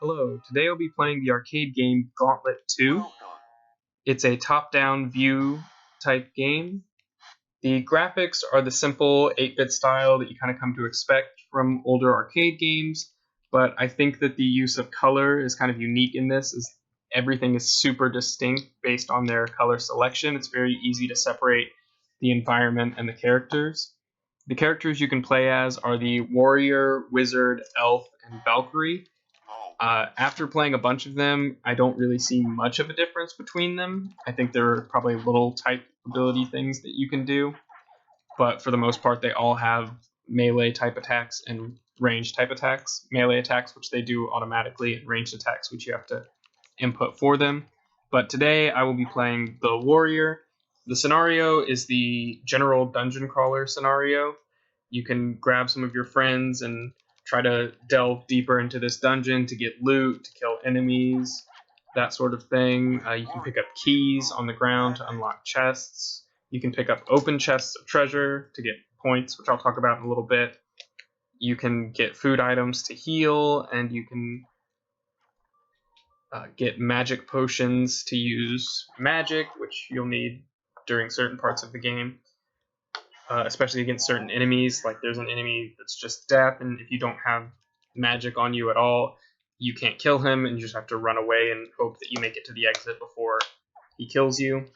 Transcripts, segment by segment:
Hello, today I'll be playing the arcade game Gauntlet 2. It's a top-down view type game. The graphics are the simple 8-bit style that you kind of come to expect from older arcade games, but I think that the use of color is kind of unique in this, as everything is super distinct based on their color selection. It's very easy to separate the environment and the characters. The characters you can play as are the warrior, wizard, elf, and Valkyrie. After playing a bunch of them, I don't really see much of a difference between them. I think there are probably little type ability things that you can do, but for the most part, they all have melee type attacks and range type attacks. Melee attacks, which they do automatically, and ranged attacks, which you have to input for them. But today, I will be playing the warrior. The scenario is the general dungeon crawler scenario. You can grab some of your friends and try to delve deeper into this dungeon to get loot, to kill enemies, that sort of thing. You can pick up keys on the ground to unlock chests. You can pick up open chests of treasure to get points, which I'll talk about in a little bit. You can get food items to heal, and you can get magic potions to use magic, which you'll need during certain parts of the game. Especially against certain enemies. Like there's an enemy that's just death, and if you don't have magic on you at all, you can't kill him, and you just have to run away and hope that you make it to the exit before he kills you.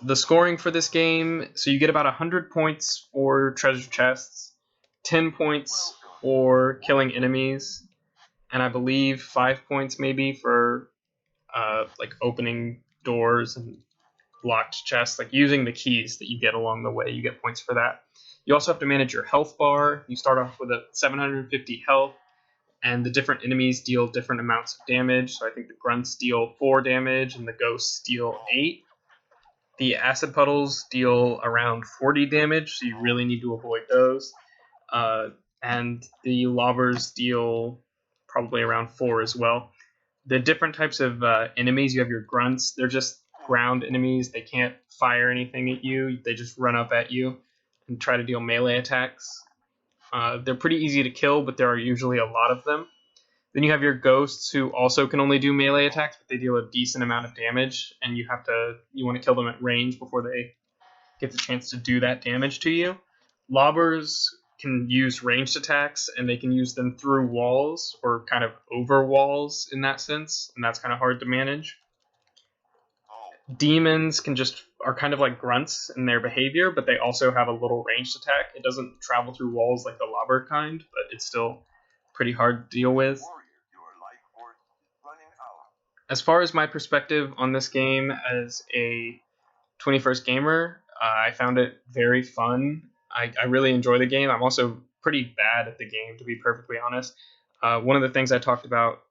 The scoring for this game, so you get about 100 points for treasure chests, 10 points for killing enemies, and I believe 5 points maybe for like opening doors and locked chests, like using the keys that you get along the way. You get points for that. You also have to manage your health bar. You start off with a 750 health, and the different enemies deal different amounts of damage. So I think the grunts deal 4 damage, and the ghosts deal 8. The acid puddles deal around 40 damage, so you really need to avoid those. And the lobbers deal probably around 4 as well. The different types of enemies, you have your grunts. They're just ground enemies. They can't fire anything at you. They just run up at you and try to deal melee attacks. They're pretty easy to kill, but there are usually a lot of them. Then you have your ghosts, who also can only do melee attacks, but they deal a decent amount of damage, and you want to kill them at range before they get the chance to do that damage to you. Lobbers can use ranged attacks, and they can use them through walls or kind of over walls in that sense, and that's kind of hard to manage. Demons are kind of like grunts in their behavior, but they also have a little ranged attack. It doesn't travel through walls like the lobber kind, but it's still pretty hard to deal with. As far as my perspective on this game as a 21st gamer, I found it very fun. I really enjoy the game. I'm also pretty bad at the game, to be perfectly honest. One of the things I talked about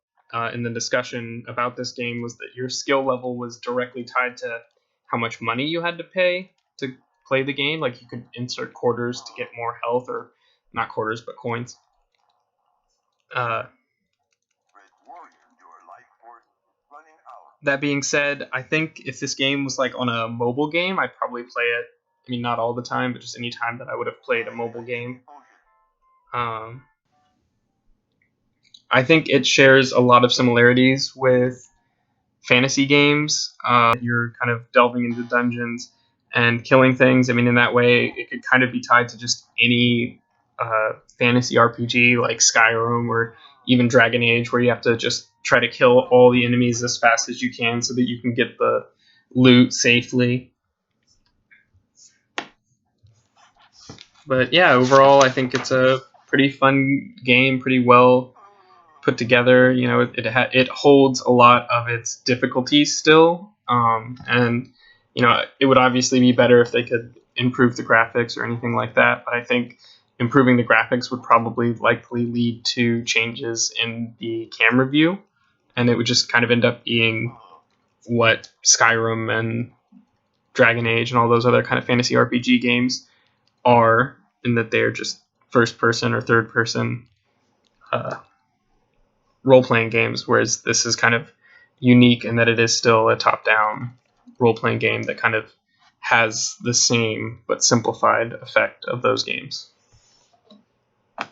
in the discussion about this game was that your skill level was directly tied to how much money you had to pay to play the game. Like you could insert quarters to get more health, or not quarters, but coins. That being said, I think if this game was like on a mobile game, I'd probably play it. I mean, not all the time, but just any time that I would have played a mobile game. I think it shares a lot of similarities with fantasy games. You're kind of delving into dungeons and killing things. I mean, in that way, it could kind of be tied to just any fantasy RPG like Skyrim or even Dragon Age, where you have to just try to kill all the enemies as fast as you can so that you can get the loot safely. But yeah, overall, I think it's a pretty fun game, pretty well put together. You know, it holds a lot of its difficulties still, and you know, it would obviously be better if they could improve the graphics or anything like that. But I think improving the graphics would probably likely lead to changes in the camera view, and it would just kind of end up being what Skyrim and Dragon Age and all those other kind of fantasy RPG games are, in that they're just first person or third person role-playing games, whereas this is kind of unique in that it is still a top-down role-playing game that kind of has the same but simplified effect of those games.